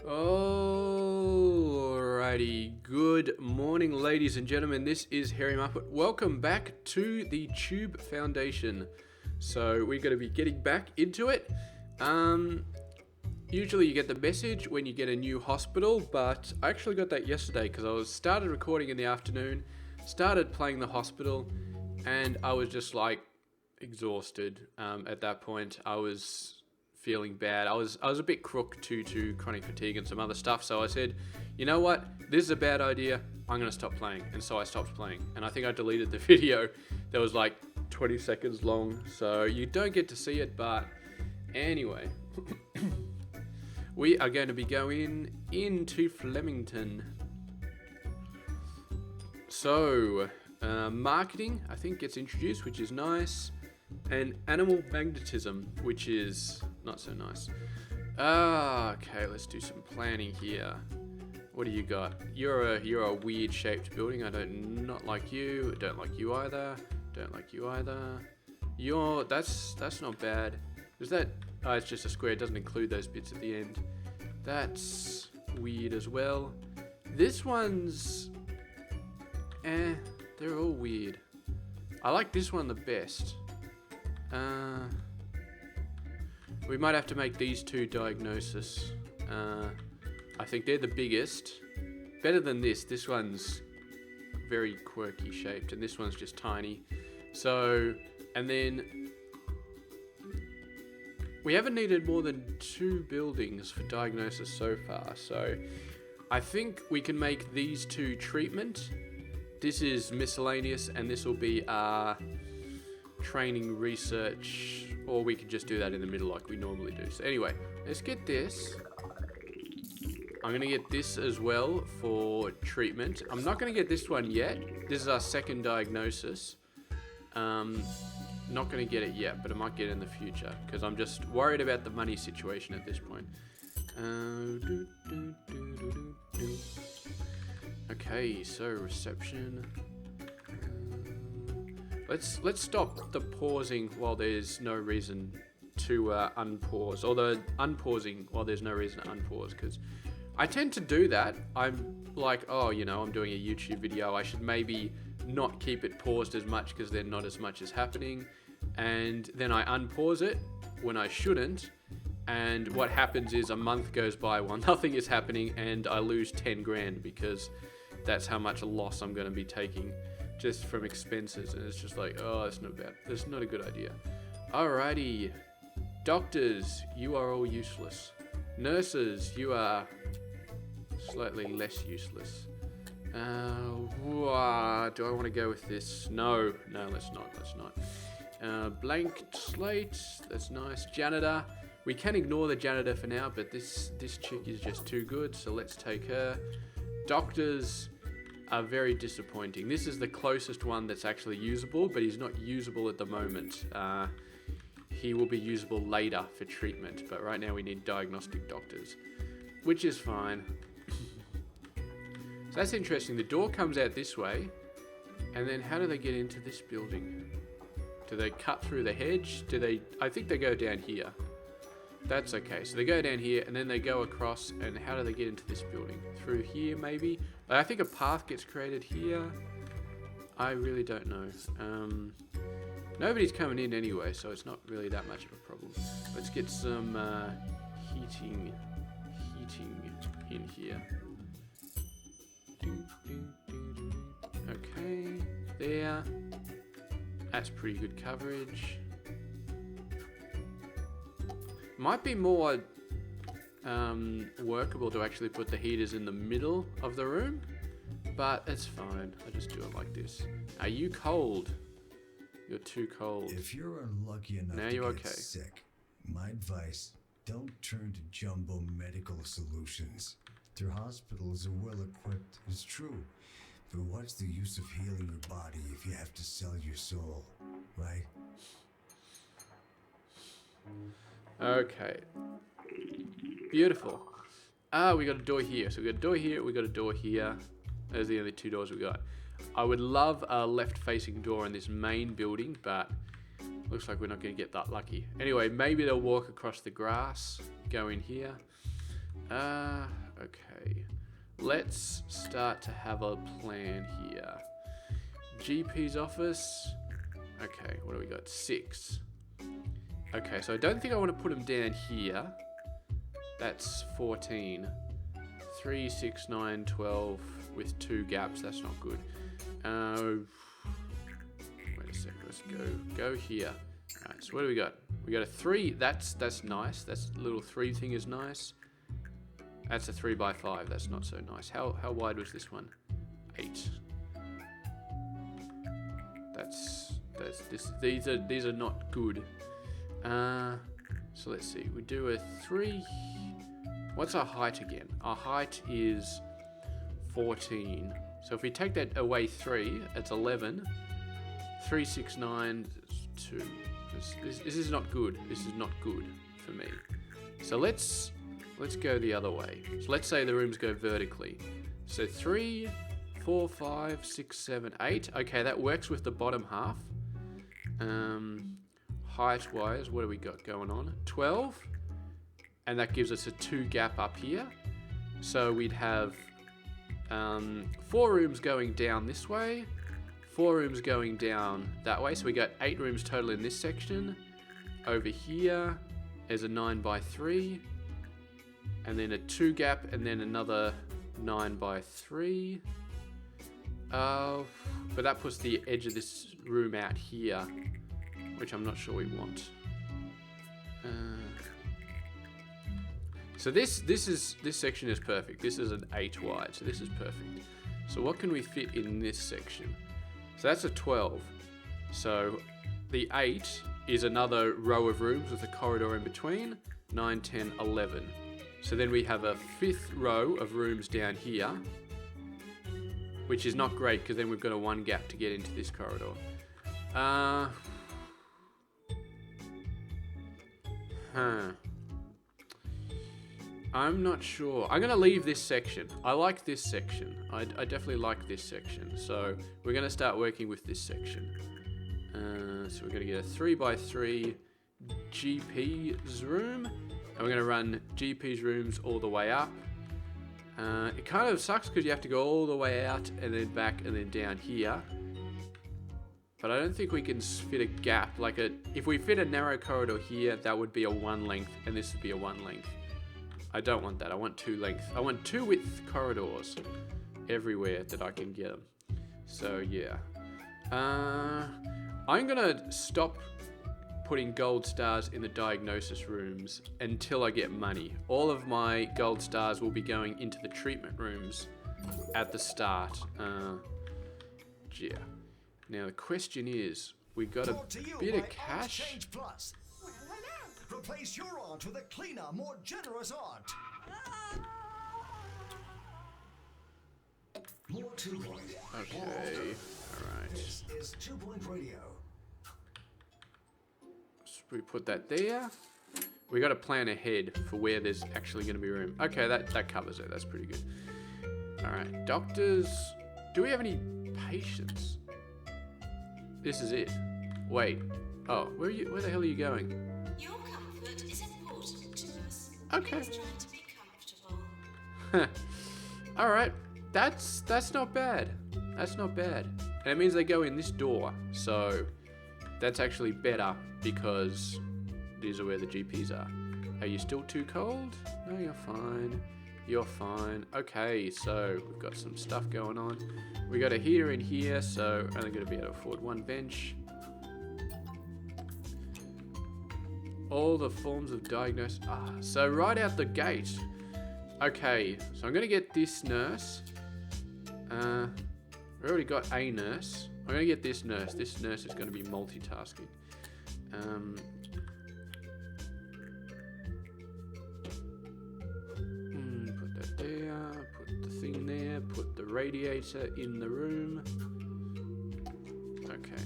Alrighty, good morning ladies and gentlemen, this is Hairymuppet. Welcome back to the Tube Foundation. So we're going to be getting back into it. Usually you get the message when you get a new hospital, but I actually got that yesterday because I started recording in the afternoon, started playing the hospital, and I was just like exhausted at that point. I was feeling bad. I was a bit crook to chronic fatigue and some other stuff, so I said, you know what, this is a bad idea, I'm gonna stop playing. And so I stopped playing, and I think I deleted the video that was like 20 seconds long, so you don't get to see it. But anyway, we are going to be going into Flemington. So marketing I think gets introduced, which is nice, and animal magnetism, which is not so nice. Okay, let's do some planning here. What do you got? You're a weird shaped building. I don't not like you. Don't like you either. Don't like you either. That's not bad. Is that? Oh, it's just a square. It doesn't include those bits at the end. That's weird as well. This one's they're all weird. I like this one the best. We might have to make these two diagnosis. I think they're the biggest. Better than this. This one's very quirky shaped, and this one's just tiny. So, and then we haven't needed more than 2 buildings for diagnosis so far. So, I think we can make these 2 treatment. This is miscellaneous, and this will be our training research, or we could just do that in the middle like we normally do. So anyway, let's get this. I'm gonna get this as well for treatment. I'm not gonna get this one yet. This is our second diagnosis. Not gonna get it yet, but I might get it in the future because I'm just worried about the money situation at this point. Okay, so reception. Let's stop the pausing while there's no reason to unpause, or the unpausing while there's no reason to unpause, because I tend to do that. I'm like, oh, you know, I'm doing a YouTube video, I should maybe not keep it paused as much because then not as much is happening, and then I unpause it when I shouldn't, and what happens is a month goes by while nothing is happening, and I lose 10 grand because that's how much loss I'm going to be taking just from expenses, and it's just like, oh, that's not bad. That's not a good idea. Alrighty. Doctors, you are all useless. Nurses, you are slightly less useless. Do I want to go with this? No, let's not. Blank slate, that's nice. Janitor, we can ignore the janitor for now, but this chick is just too good, so let's take her. Doctors are very disappointing. This is the closest one that's actually usable, but he's not usable at the moment. He will be usable later for treatment, but right now we need diagnostic doctors, which is fine. So that's interesting. The door comes out this way, and then how do they get into this building? Do they cut through the hedge? I think they go down here. That's okay. So they go down here, and then they go across, and how do they get into this building? Through here, maybe? I think a path gets created here. I really don't know. Nobody's coming in anyway, so it's not really that much of a problem. Let's get some heating in here. Okay, there. That's pretty good coverage. Might be more workable to actually put the heaters in the middle of the room, but it's fine. I just do it like this. Are you cold? You're too cold. If you're unlucky enough now to you're get okay. sick, my advice, don't turn to jumbo medical solutions. Their hospitals are well equipped, it's true. But what's the use of healing your body if you have to sell your soul, right? Okay. Beautiful. We got a door here. So we got a door here, we got a door here. Those are the only 2 doors we got. I would love a left-facing door in this main building, but looks like we're not going to get that lucky. Anyway, maybe they'll walk across the grass, go in here. Okay. Let's start to have a plan here. GP's office. Okay, what do we got? 6. Okay, so I don't think I want to put them down here. That's 14. 3, 6, 9, 12 with 2 gaps. That's not good. Wait a sec. Let's go here. All right. So what do we got? We got a 3. That's nice. That's little 3 thing is nice. That's a 3 by 5. That's not so nice. How wide was this one? 8. These are not good. So let's see. We do a 3. What's our height again? Our height is 14. So if we take that away 3, it's 11. 3, 6, 9, 2. This is not good. This is not good for me. So let's go the other way. So let's say the rooms go vertically. So 3, 4, 5, 6, 7, 8. Okay, that works with the bottom half. Height-wise, what do we got going on? 12. And that gives us a 2 gap up here. So we'd have 4 rooms going down this way. 4 rooms going down that way. So we got 8 rooms total in this section. Over here, there's a 9 by 3. And then a 2 gap, and then another 9 by 3. But that puts the edge of this room out here, which I'm not sure we want. So this section is perfect. This is an 8 wide, so this is perfect. So what can we fit in this section? So that's a 12. So the 8 is another row of rooms with a corridor in between. 9, 10, 11. So then we have a 5th row of rooms down here, which is not great because then we've got a 1 gap to get into this corridor. I'm not sure. I'm going to leave this section. I like this section. I definitely like this section. So we're going to start working with this section. So we're going to get a 3 by 3 GP's room. And we're going to run GP's rooms all the way up. It kind of sucks because you have to go all the way out and then back and then down here. But I don't think we can fit a gap. If we fit a narrow corridor here, that would be a 1 length, and this would be a 1 length. I don't want that. I want 2 length. I want 2 width corridors everywhere that I can get them. So yeah. I'm going to stop putting gold stars in the diagnosis rooms until I get money. All of my gold stars will be going into the treatment rooms at the start. Yeah. Now the question is, we got a bit of cash. Plus. Replace your aunt with a cleaner, more generous aunt. More 2 point. Okay. Alright. This is 2 Point Radio. So we put that there. We got to plan ahead for where there's actually going to be room. Okay, that covers it. That's pretty good. Alright. Doctors. Do we have any patients? This is it. Wait. Oh, where the hell are you going? Your comfort is important to us. Okay. Please try to be comfortable. Alright. That's not bad. That's not bad. And it means they go in this door. So that's actually better because these are where the GPs are. Are you still too cold? No, you're fine. You're fine. Okay, so we've got some stuff going on. We got a heater in here, so only going to be able to afford 1 bench. All the forms of diagnosis. So right out the gate. Okay, so I'm going to get this nurse. We already got a nurse. I'm going to get this nurse. This nurse is going to be multitasking. Put that there. Put the thing there. Put the radiator in the room. Okay.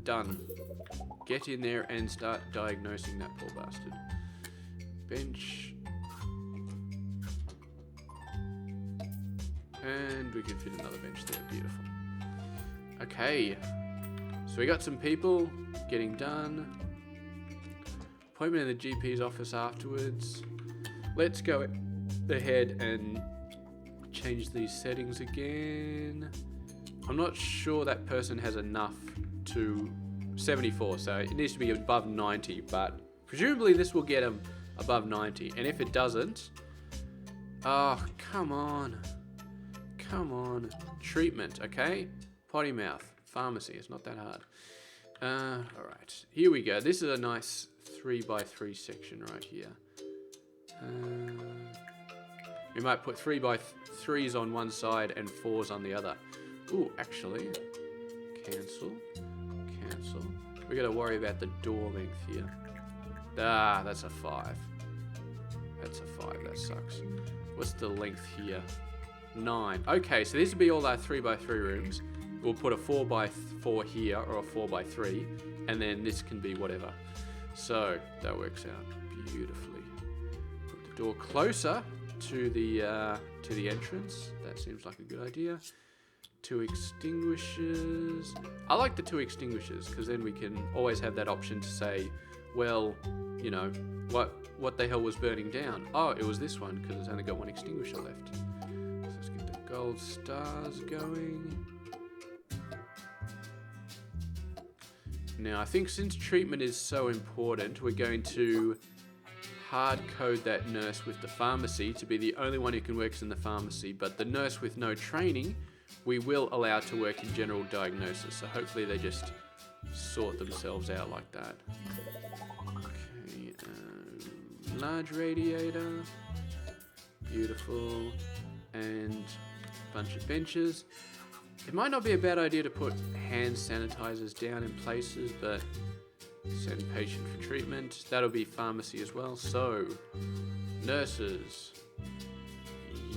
Done. Get in there and start diagnosing that poor bastard. Bench. And we can fit another bench there. Beautiful. Okay. So we got some people getting done. Appointment in the GP's office afterwards. Let's go ahead and change these settings again. I'm not sure that person has enough to 74, so it needs to be above 90, but presumably this will get him above 90. And if it doesn't, oh, come on. Come on. Treatment, okay? Potty mouth. Pharmacy. It's not that hard. Alright. Here we go. This is a nice 3x3 section right here. We might put 3x3s on one side and 4s on the other. Ooh, actually. Cancel. Cancel. We gotta worry about the door length here. Ah, that's a 5. That's a 5. That sucks. What's the length here? 9. Okay, so this would be all our 3x3 rooms. We'll put a 4x4 here, or a 4x3, and then this can be whatever. So that works out beautifully. Put the door closer to the entrance. That seems like a good idea. 2 extinguishers. I like the 2 extinguishers because then we can always have that option to say, well, you know, what the hell was burning down? Oh, it was this one because it's only got 1 extinguisher left. So let's get the gold stars going. Now, I think since treatment is so important, we're going to hard code that nurse with the pharmacy to be the only one who can work in the pharmacy, but the nurse with no training, we will allow to work in general diagnosis. So hopefully they just sort themselves out like that. Okay, large radiator, beautiful, and a bunch of benches. It might not be a bad idea to put hand sanitizers down in places, but send patient for treatment. That'll be pharmacy as well. So, nurses.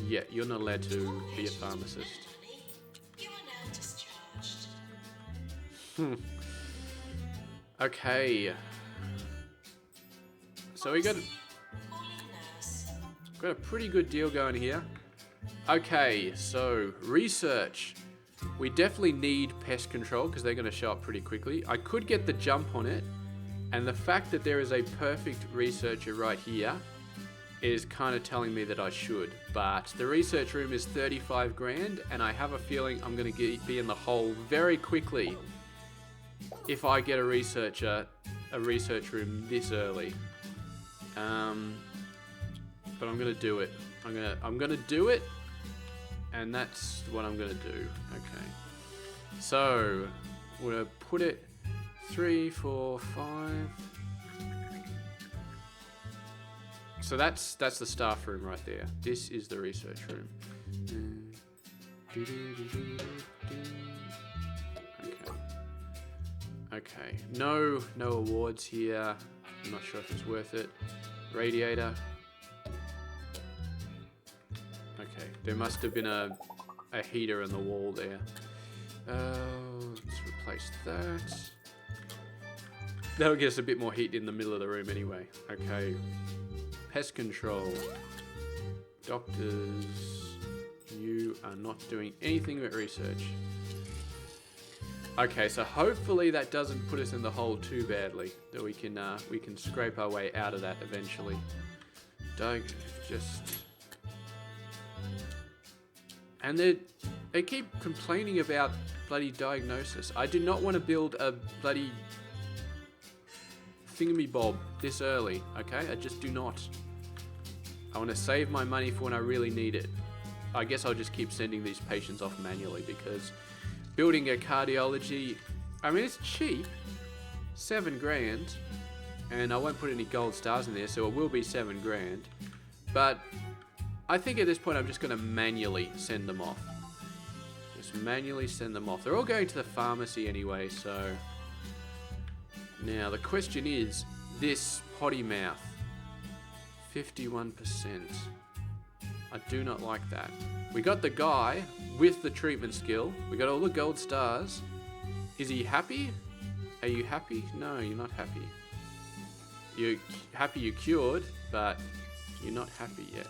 Yeah, you're not allowed to be a pharmacist. You are now discharged. Okay. So we got a pretty good deal going here. Okay, so research. We definitely need pest control because they're going to show up pretty quickly. I could get the jump on it, and the fact that there is a perfect researcher right here is kind of telling me that I should. But the research room is 35 grand, and I have a feeling I'm going to be in the hole very quickly if I get a research room this early. But I'm going to do it. I'm going to do it. And that's what I'm going to do. Okay. So, we're going to put it 3, 4, 5. So that's the staff room right there. This is the research room. Okay. Okay. No awards here. I'm not sure if it's worth it. Radiator. Okay, there must have been a heater in the wall there. Let's replace that. That'll get us a bit more heat in the middle of the room anyway. Okay, pest control. Doctors, you are not doing anything but research. Okay, so hopefully that doesn't put us in the hole too badly. That we can scrape our way out of that eventually. And they keep complaining about bloody diagnosis. I do not want to build a bloody thingamy-bob this early, okay? I just do not. I want to save my money for when I really need it. I guess I'll just keep sending these patients off manually because building a cardiology, I mean, it's cheap, 7 grand, and I won't put any gold stars in there, so it will be 7 grand. But I think at this point I'm just going to manually send them off. Just manually send them off. They're all going to the pharmacy anyway, so... Now, the question is, this potty mouth. 51%. I do not like that. We got the guy with the treatment skill. We got all the gold stars. Is he happy? Are you happy? No, you're not happy. You're happy you cured, but you're not happy yet.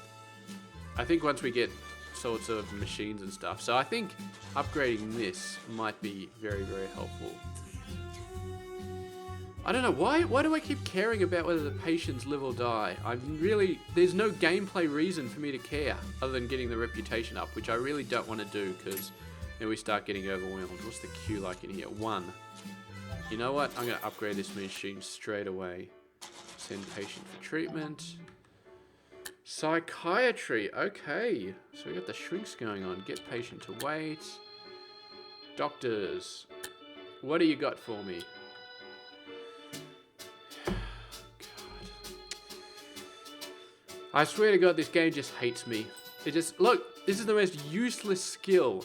I think once we get sorts of machines and stuff. So I think upgrading this might be very, very helpful. I don't know, why do I keep caring about whether the patients live or die? There's no gameplay reason for me to care other than getting the reputation up, which I really don't want to do because then we start getting overwhelmed. What's the queue like in here? 1. You know what? I'm going to upgrade this machine straight away. Send patient for treatment. Psychiatry, okay. So we got the shrinks going on. Get patient to wait. Doctors, what do you got for me? I swear to God, this game just hates me. Look, this is the most useless skill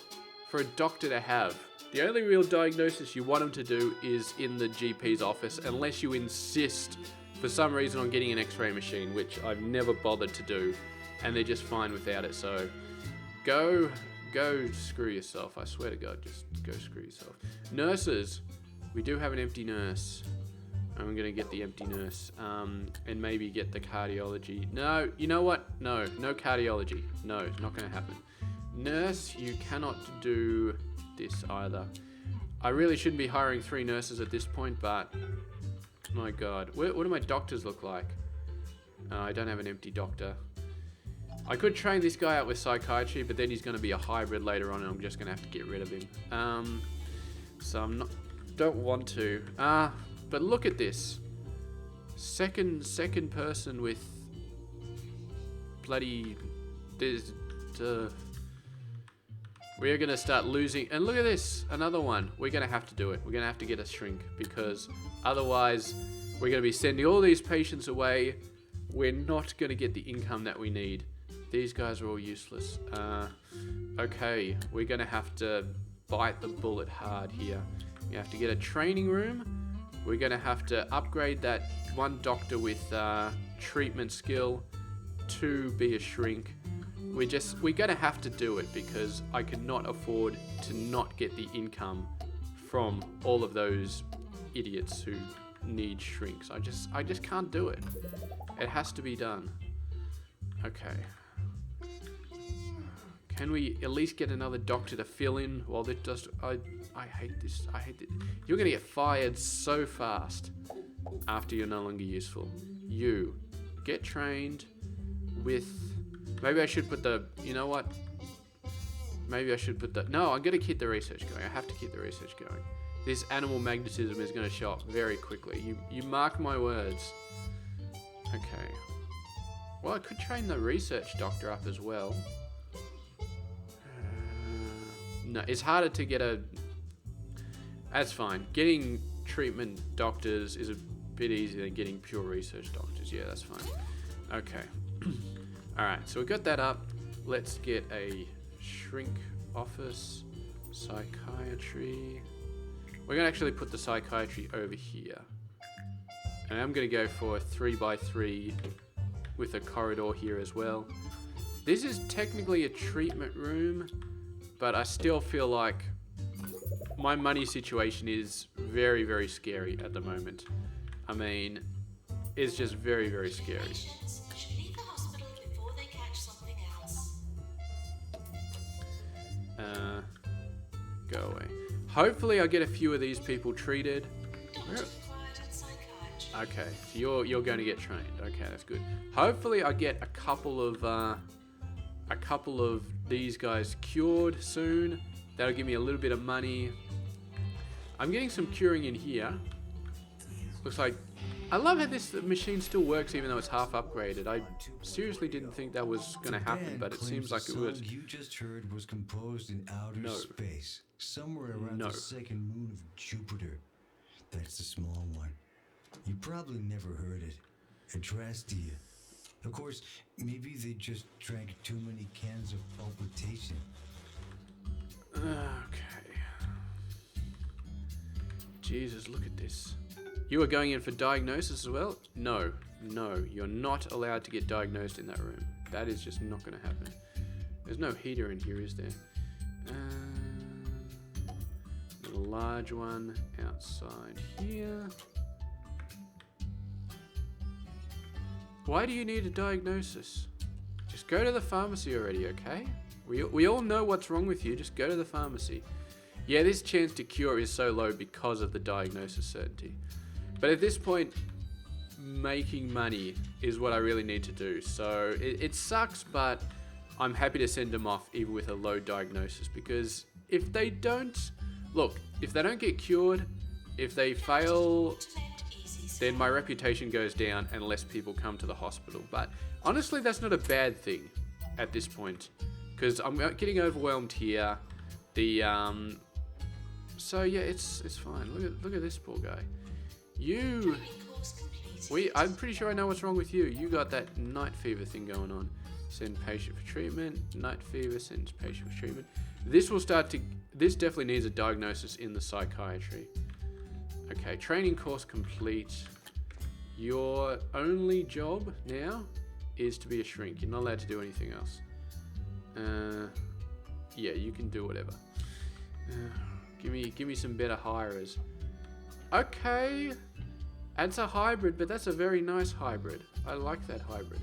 for a doctor to have. The only real diagnosis you want them to do is in the GP's office, unless you insist for some reason on getting an x-ray machine, which I've never bothered to do, and they're just fine without it, so go screw yourself. I swear to God, just go screw yourself. Nurses, we do have an empty nurse. I'm gonna get the empty nurse, and maybe get the cardiology. No, you know what? No cardiology. No, it's not gonna happen. Nurse, you cannot do this either. I really shouldn't be hiring 3 nurses at this point, but my God, what do my doctors look like? I don't have an empty doctor. I could train this guy out with psychiatry, but then he's gonna be a hybrid later on, and I'm just gonna have to get rid of him. So don't want to. But look at this. Second person with bloody we're gonna start losing, and look at this, another one. We're gonna have to do it. We're gonna have to get a shrink because otherwise we're gonna be sending all these patients away. We're not gonna get the income that we need. These guys are all useless. Okay, we're gonna have to bite the bullet hard here. We have to get a training room. We're going to have to upgrade that one doctor with treatment skill to be a shrink. We're going to have to do it because I cannot afford to not get the income from all of those idiots who need shrinks. I just can't do it. It has to be done. Okay. Can we at least get another doctor to fill in while this does... I hate this. I hate it. You're going to get fired so fast after you're no longer useful. You get trained with... Maybe I should put the... You know what? Maybe I should put the... No, I'm going to keep the research going. I have to keep the research going. This animal magnetism is going to show up very quickly. You mark my words. Okay. Well, I could train the research doctor up as well. No, it's harder to get a... That's fine. Getting treatment doctors is a bit easier than getting pure research doctors. Yeah, that's fine. Okay. Alright, so we got that up. Let's get a shrink office. Psychiatry. We're going to actually put the psychiatry over here. And I'm going to go for a 3x3 with a corridor here as well. This is technically a treatment room, but I still feel like my money situation is very, very scary at the moment. I mean, it's just very, very scary. Patients should leave the hospital before they catch something else. Go away. Hopefully I get a few of these people treated. Doctor required in psychiatry. Okay, so you're going to get trained. Okay, that's good. Hopefully I get a couple of these guys cured soon. That'll give me a little bit of money. I'm getting some curing in here. Looks like... I love how this machine still works even though it's half upgraded. I seriously didn't think that was going to happen, but it seems like it was. The song you just heard was composed in outer space, somewhere around the second moon of Jupiter. That's the small one. You probably never heard it. Addressed to you. Of course, maybe they just drank too many cans of palpitation. Okay. Jesus, look at this. You are going in for diagnosis as well? No, you're not allowed to get diagnosed in that room. That is just not going to happen. There's no heater in here, is there? A large one outside here. Why do you need a diagnosis? Just go to the pharmacy already, okay? We all know what's wrong with you. Just go to the pharmacy. Yeah, this chance to cure is so low because of the diagnosis certainty. But at this point, making money is what I really need to do. So it sucks, but I'm happy to send them off even with a low diagnosis, because if they don't get cured, if they fail, then my reputation goes down and less people come to the hospital. But honestly, that's not a bad thing at this point, because I'm getting overwhelmed here. So yeah, it's fine. Look at this poor guy. I'm pretty sure I know what's wrong with you. You got that night fever thing going on. Send patient for treatment. Night fever, sends patient for treatment. This definitely needs a diagnosis in the psychiatry. Okay, training course complete. Your only job now is to be a shrink. You're not allowed to do anything else. Yeah, you can do whatever. Give me some better hirers. Okay, that's a hybrid, but that's a very nice hybrid. I like that hybrid.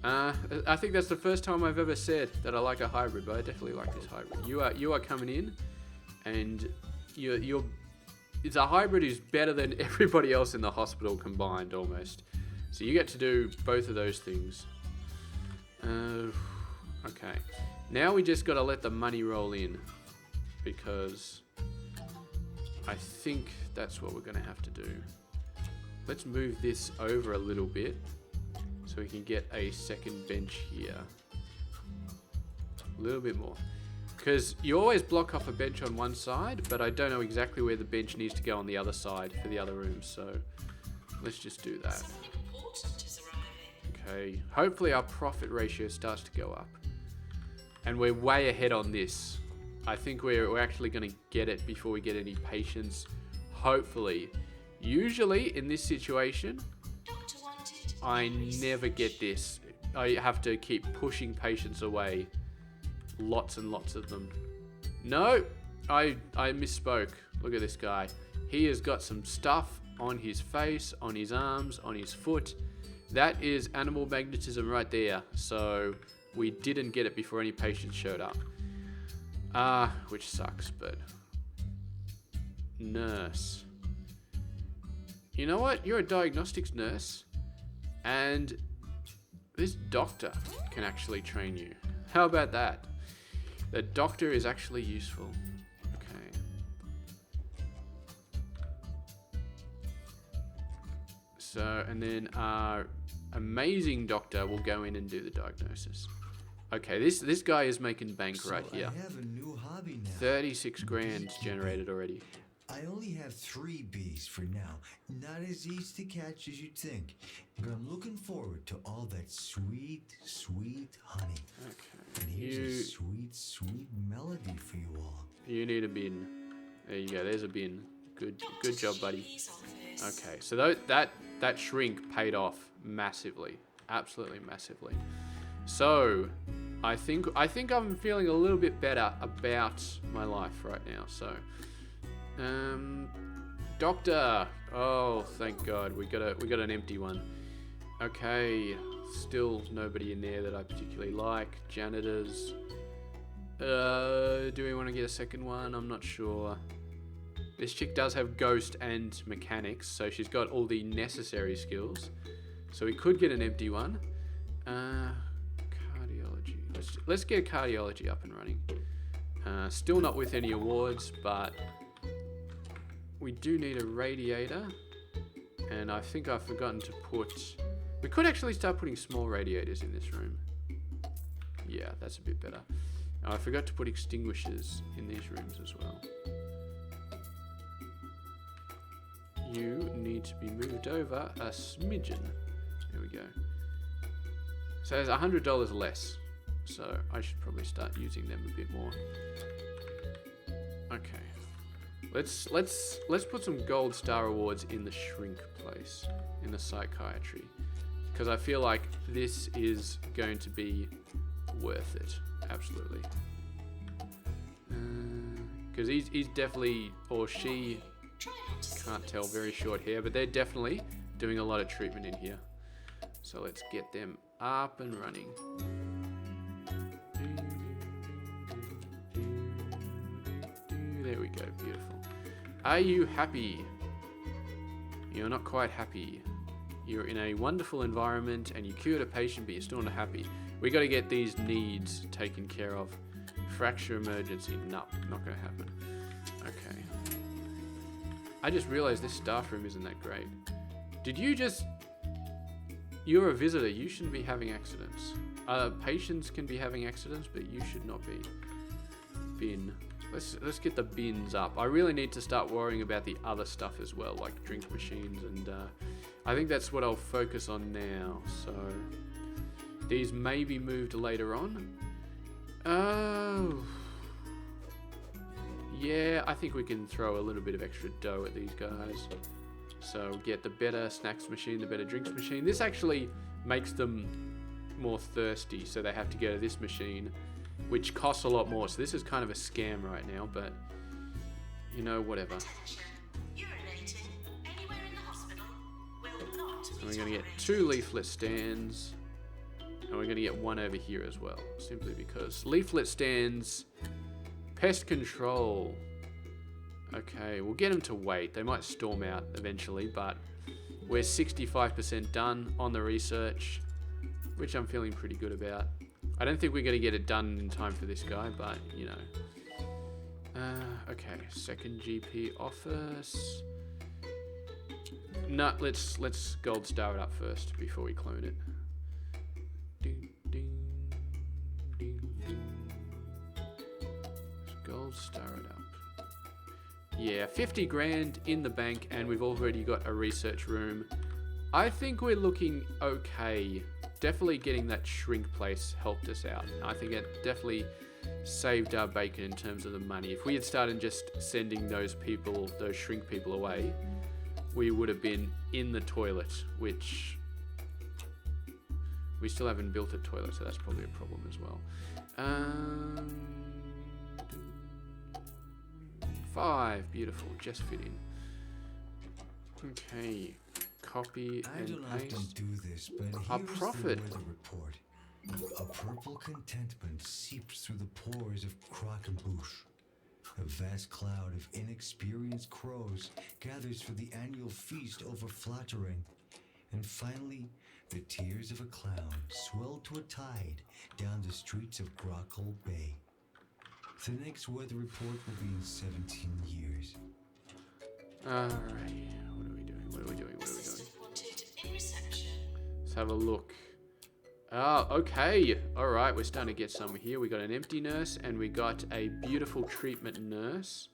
I think that's the first time I've ever said that I like a hybrid, but I definitely like this hybrid. You are coming in, and it's a hybrid who's better than everybody else in the hospital combined, almost. So you get to do both of those things. Okay, now we just got to let the money roll in, because I think that's what we're going to have to do. Let's move this over a little bit so we can get a second bench here. A little bit more. Because you always block off a bench on one side, but I don't know exactly where the bench needs to go on the other side for the other rooms, so let's just do that. Okay, hopefully our profit ratio starts to go up. And we're way ahead on this. I think we're actually going to get it before we get any patients. Hopefully. Usually in this situation, I never get this. I have to keep pushing patients away. Lots and lots of them. No, I misspoke. Look at this guy. He has got some stuff on his face, on his arms, on his foot. That is animal magnetism right there. So we didn't get it before any patients showed up. Which sucks, but... Nurse. You know what? You're a diagnostics nurse, and this doctor can actually train you. How about that? The doctor is actually useful. Okay. So, and then our amazing doctor will go in and do the diagnosis. Okay, this guy is making bank right here. I have a new hobby now. 36 grand generated already. I only have 3 bees for now. Not as easy to catch as you'd think. But I'm looking forward to all that sweet, sweet honey. Okay. And here's a sweet, sweet melody for you all. You need a bin. There you go. There's a bin. Good job, buddy. Okay, so that shrink paid off massively, absolutely massively. So, I think I'm feeling a little bit better about my life right now. So. Doctor. Oh, thank God. We got an empty one. Okay. Still nobody in there that I particularly like. Janitors. Do we want to get a second one? I'm not sure. This chick does have ghost and mechanics, so she's got all the necessary skills. So we could get an empty one. Cardiology. Let's get cardiology up and running. Still not with any awards, but we do need a radiator, and I think I've forgotten to put... We could actually start putting small radiators in this room. Yeah, that's a bit better. I forgot to put extinguishers in these rooms as well. You need to be moved over a smidgen. There we go. So there's $100 less, so I should probably start using them a bit more. Okay. Let's put some gold star awards in the shrink place, in the psychiatry, because I feel like this is going to be worth it, absolutely. Because he's definitely, or she, can't tell, very short hair, but they're definitely doing a lot of treatment in here. So let's get them up and running. There we go, beautiful. Are you happy? You're not quite happy. You're in a wonderful environment and you cured a patient, but you're still not happy. We got to get these needs taken care of. Fracture emergency. No, not going to happen. Okay. I just realized this staff room isn't that great. Did you just... You're a visitor. You shouldn't be having accidents. Patients can be having accidents, but you should not be. Bin. Let's get the bins up. I really need to start worrying about the other stuff as well, like drink machines, and I think that's what I'll focus on now. So these may be moved later on. Oh, yeah, I think we can throw a little bit of extra dough at these guys. So get the better snacks machine, the better drinks machine. This actually makes them more thirsty, so they have to go to this machine, which costs a lot more. So this is kind of a scam right now, but you know, whatever. Attention. Urinating anywhere in the hospital will not be And we're going to get 2 leaflet stands, and we're going to get 1 over here as well, simply because leaflet stands, pest control. Okay, we'll get them to wait. They might storm out eventually, but we're 65% done on the research, which I'm feeling pretty good about. I don't think we're going to get it done in time for this guy, but, you know. Okay, second GP office. No, let's gold star it up first before we clone it. Ding, ding, ding, ding. Let's gold star it up. Yeah, 50 grand in the bank, and we've already got a research room. I think we're looking okay. Definitely getting that shrink place helped us out. I think it definitely saved our bacon in terms of the money. If we had started just sending those people, those shrink people away, we would have been in the toilet, which we still haven't built a toilet, so that's probably a problem as well. 5, beautiful, just fit in. Okay. Copy and I don't paste. often do this, but A here's profit. the weather report. A purple contentment seeps through the pores of Croquembouche. A vast cloud of inexperienced crows gathers for the annual feast over flattering. And finally, the tears of a clown swell to a tide down the streets of Grockle Bay. The next weather report will be in 17 years. Alright, what are we doing? What are we doing? What are we doing? Assistant wanted in reception. Let's have a look. Oh, okay. Alright, we're starting to get some here. We got an empty nurse and we got a beautiful treatment nurse.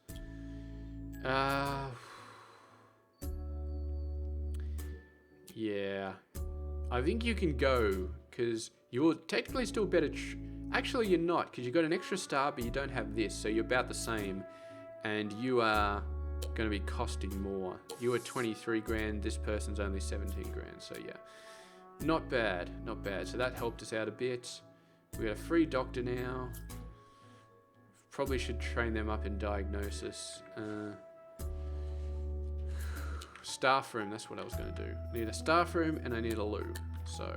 Yeah. I think you can go, because you're technically still better. Actually, you're not, because you got an extra star, but you don't have this, so you're about the same. And you are going to be costing more. You are 23 grand, this person's only 17 grand, so yeah. Not bad, not bad. So that helped us out a bit. We got a free doctor now. Probably should train them up in diagnosis. Staff room, that's what I was going to do. I need a staff room and I need a loo. So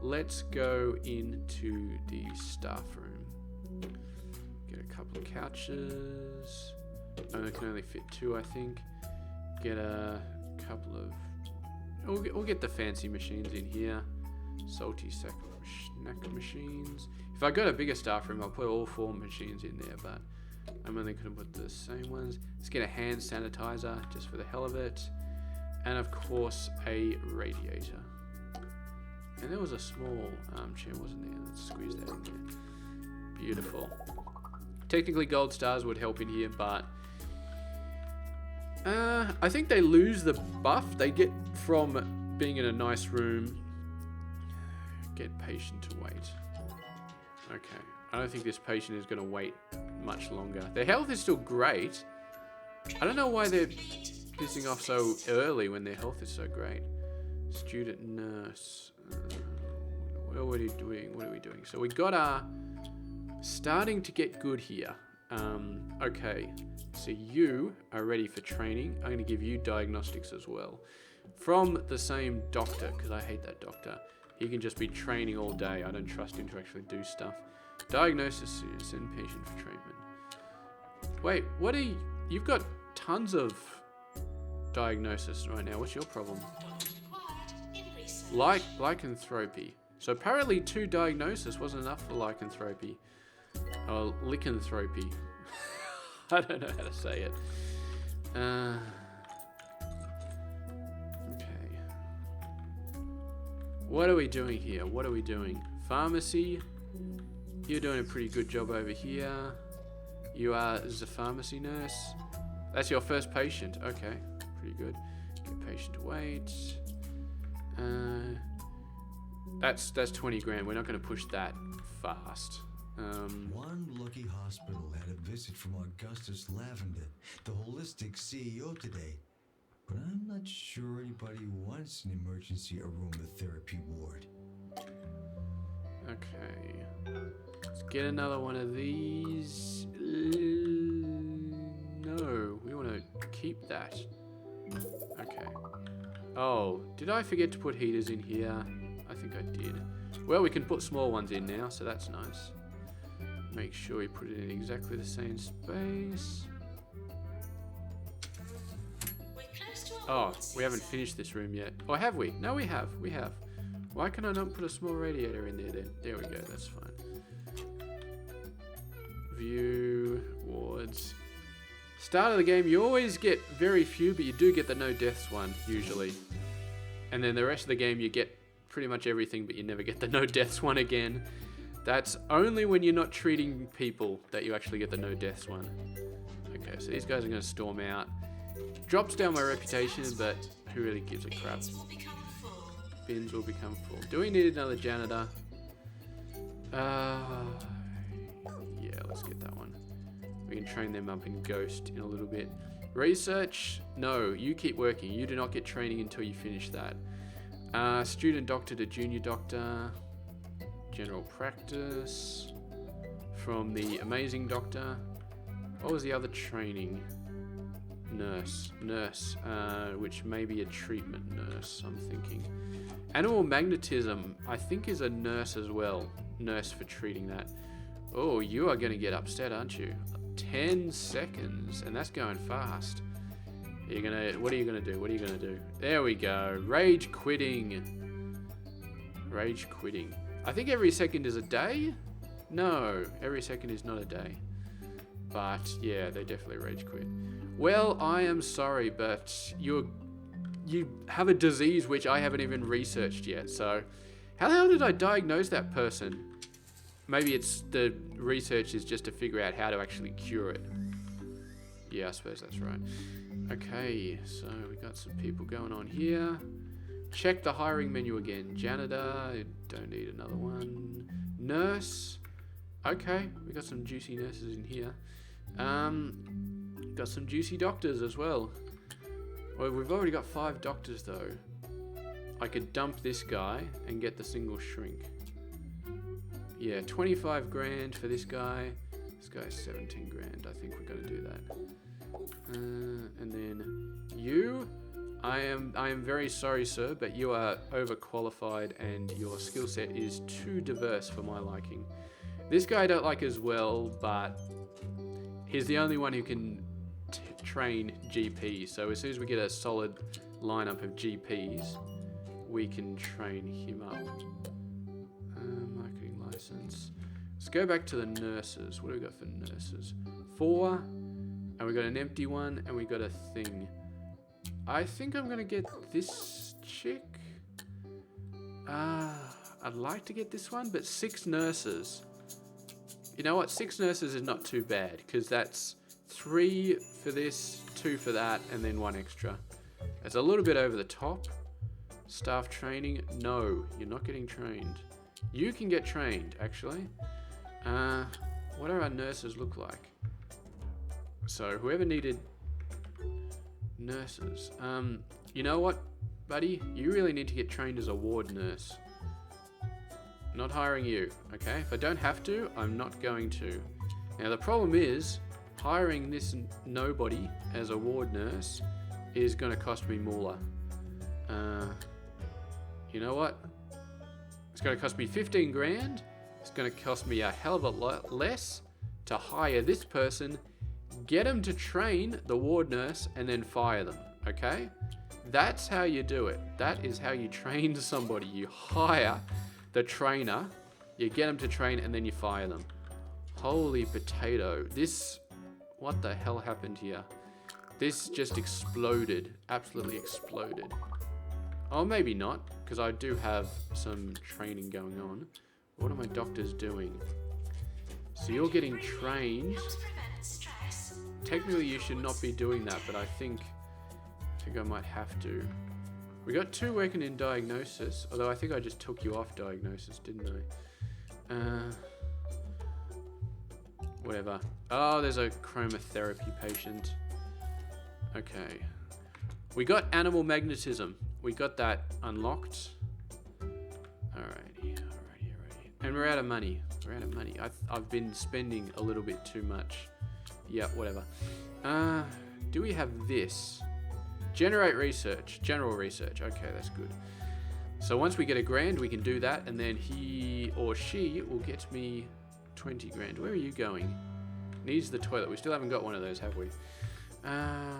let's go into the staff room. Get a couple of couches. I can only fit 2, I think. Get a couple of... We'll get the fancy machines in here. Salty snack machines. If I got a bigger staff room, I'll put all 4 machines in there, but I'm only going to put the same ones. Let's get a hand sanitizer, just for the hell of it. And of course, a radiator. And there was a small armchair, wasn't there? Let's squeeze that in there. Beautiful. Technically, gold stars would help in here, but I think they lose the buff they get from being in a nice room. Get patient to wait. Okay. I don't think this patient is going to wait much longer. Their health is still great. I don't know why they're pissing off so early when their health is so great. Student nurse. What are we doing? What are we doing? So we got our... starting to get good here. Okay. So you are ready for training. I'm going to give you diagnostics as well. From the same doctor, because I hate that doctor. He can just be training all day. I don't trust him to actually do stuff. Diagnosis, send patient for treatment. Wait, what are you... You've got tons of diagnosis right now. What's your problem? Doctor required in research. Lycanthropy. So apparently 2 diagnoses wasn't enough for lycanthropy. Or lycanthropy. I don't know how to say it. Okay. What are we doing here? What are we doing? Pharmacy. You're doing a pretty good job over here. You are the pharmacy nurse. That's your first patient. Okay, pretty good. Get patient to wait. That's 20 grand. We're not going to push that fast. One lucky hospital had a visit from Augustus Lavender, the holistic CEO today. But I'm not sure anybody wants an emergency aromatherapy ward. Okay. Let's get another one of these. No, we want to keep that. Okay. Oh, did I forget to put heaters in here? I think I did. Well, we can put small ones in now, so that's nice. Make sure we put it in exactly the same space. We're close to Oh, our we haven't finished this room yet. Or have we? No, we have. We have. Why can I not put a small radiator in there then? There we go, that's fine. View, wards. Start of the game, you always get very few, but you do get the no deaths one, usually. And then the rest of the game, you get pretty much everything, but you never get the no deaths one again. That's only when you're not treating people that you actually get the no deaths one. Okay, so these guys are going to storm out. Drops down my reputation, but who really gives a crap? bins will become full. Bins will become full. Do we need another janitor? Yeah, let's get that one. We can train them up in Ghost in a little bit. Research? No, you keep working. You do not get training until you finish that. Student doctor to junior doctor. General practice. From the amazing doctor. What was the other training? Nurse, which may be a treatment nurse, I'm thinking. Animal magnetism, I think, is a nurse as well. Nurse for treating that. Oh, you are going to get upset, aren't you? 10 seconds, and that's going fast. What are you gonna do? What are you gonna do? There we go. Rage quitting. Rage quitting. I think every second is a day. No, every second is not a day. But yeah, they definitely rage quit. Well, I am sorry, but you have a disease which I haven't even researched yet. So, how the hell did I diagnose that person? Maybe it's the research is just to figure out how to actually cure it. Yeah, I suppose that's right. Okay, so we got some people going on here. Check the hiring menu again. Janitor, don't need another one. Nurse, okay, we got some juicy nurses in here. Got some juicy doctors as well. Well, we've already got 5 doctors though. I could dump this guy and get the single shrink. Yeah, 25 grand for this guy. This guy's 17 grand. I think we're gonna do that. And then you, I am very sorry, sir, but you are overqualified and your skill set is too diverse for my liking. This guy I don't like as well, but he's the only one who can train GPs. So as soon as we get a solid lineup of GPs, we can train him up. Marketing license. Let's go back to the nurses. What do we got for nurses? 4. And we got an empty one, and we got a thing. I think I'm gonna get this chick. I'd like to get this one, but 6 nurses. You know what? 6 nurses is not too bad, because that's 3 for this, 2 for that, and then 1 extra. It's a little bit over the top. Staff training? No, you're not getting trained. You can get trained, actually. What do our nurses look like? So whoever needed nurses, you know what, buddy? You really need to get trained as a ward nurse. Not hiring you, okay? If I don't have to, I'm not going to. Now the problem is, hiring this nobody as a ward nurse is going to cost me moolah. You know what? It's going to cost me 15 grand. It's going to cost me a hell of a lot less to hire this person, get them to train the ward nurse, and then fire them. okay? That's how you do it. That is how you train somebody. You hire the trainer, you get them to train, and then you fire them. Holy potato. This, what the hell happened here? This just exploded. Absolutely exploded. Oh, maybe not, because I do have some training going on. What are my doctors doing? So you're getting trained. Helps prevent stress. Technically, you should not be doing that, but I think I might have to. We got 2 working in diagnosis, although I think I just took you off diagnosis, didn't I? Whatever. Oh, there's a chromotherapy patient. Okay. We got animal magnetism. We got that unlocked. Alrighty. And we're out of money. I've been spending a little bit too much. Yeah, whatever. Do we have this? Generate research. General research. Okay, that's good. So once we get a grand, we can do that, and then he or she will get me 20 grand. Where are you going? Needs the toilet. We still haven't got one of those, have we? God,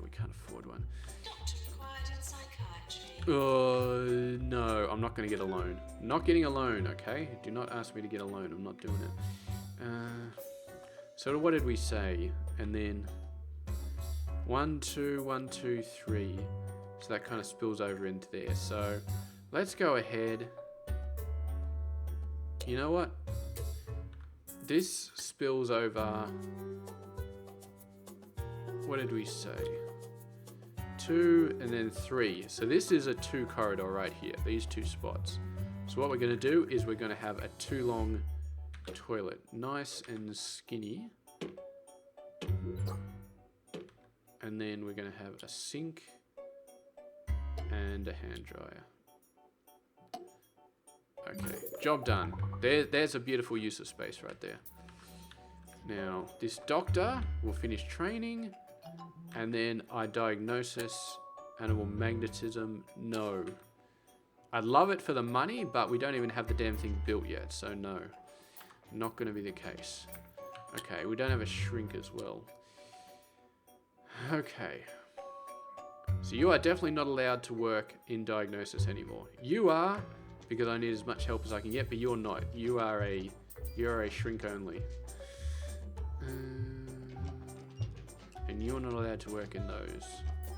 we can't afford one. Doctor required in psychiatry. No, I'm not going to get a loan. Not getting a loan, okay? Do not ask me to get a loan. I'm not doing it. So what did we say? And then 1, 2, 1, 2, 3. So that kind of spills over into there. So let's go ahead. You know what? This spills over. What did we say? 2 and then 3. So this is a 2 corridor right here. These 2 spots. So what we're going to do is we're going to have a 2 long toilet. Nice and skinny. And then we're going to have a sink and a hand dryer. Okay, job done. There's a beautiful use of space right there. Now, this doctor will finish training, and then diagnosis, animal magnetism, no. I'd love it for the money, but we don't even have the damn thing built yet, so no. Not going to be the case. Okay, we don't have a shrink as well. Okay. So you are definitely not allowed to work in diagnosis anymore. You are, because I need as much help as I can get, but you're not. You're a shrink only. And you're not allowed to work in those.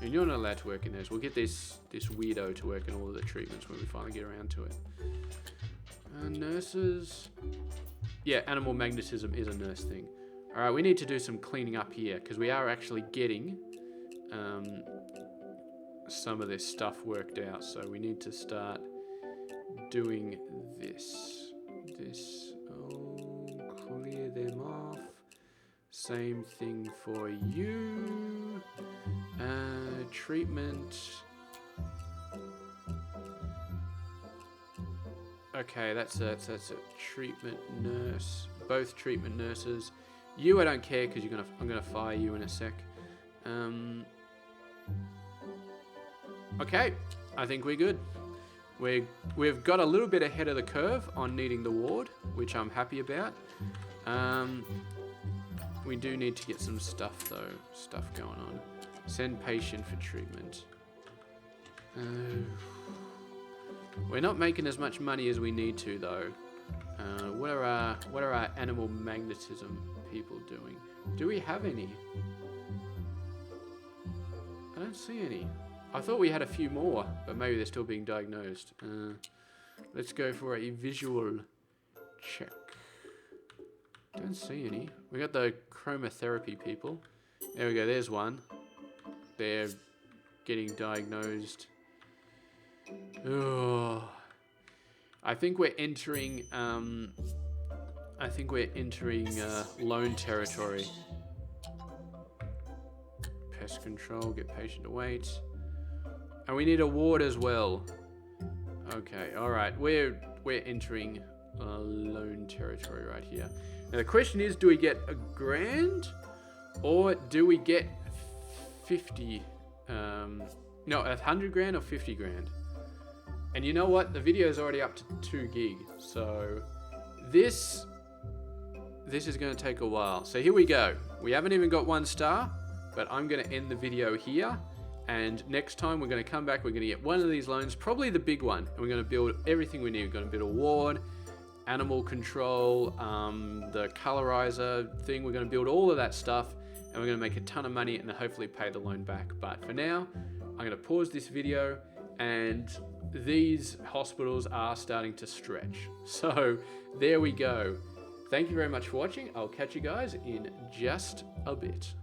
And you're not allowed to work in those. We'll get this weirdo to work in all of the treatments when we finally get around to it. Nurses. Yeah, animal magnetism is a nurse thing. Alright, we need to do some cleaning up here, because we are actually getting some of this stuff worked out. So we need to start doing this. Clear them off. Same thing for you. Treatment. Okay, that's a treatment nurse. Both treatment nurses. You, I don't care because I'm gonna fire you in a sec. Okay, I think we're good. We've got a little bit ahead of the curve on needing the ward, which I'm happy about. We do need to get some stuff though. Stuff going on. Send patient for treatment. We're not making as much money as we need to though. What are our animal magnetism people doing? Do we have any? I don't see any. I thought we had a few more, but maybe they're still being diagnosed. Let's go for a visual check. Don't see any. We got the chromotherapy people. There we go, there's one. They're getting diagnosed. Oh. I think we're entering loan territory. Pest control, get patient to wait. And we need a ward as well. Okay, alright. We're entering loan territory right here. Now the question is, do we get a grand? Or do we get 50? No, 100 grand or 50 grand? And you know what? The video is already up to 2 gig. So this is going to take a while. So here we go. We haven't even got 1 star. But I'm going to end the video here. And next time we're going to come back, we're going to get one of these loans, probably the big one. And we're going to build everything we need. We're going to build a ward, animal control, the colorizer thing. We're going to build all of that stuff. And we're going to make a ton of money and hopefully pay the loan back. But for now, I'm going to pause this video, and these hospitals are starting to stretch. So there we go. Thank you very much for watching. I'll catch you guys in just a bit.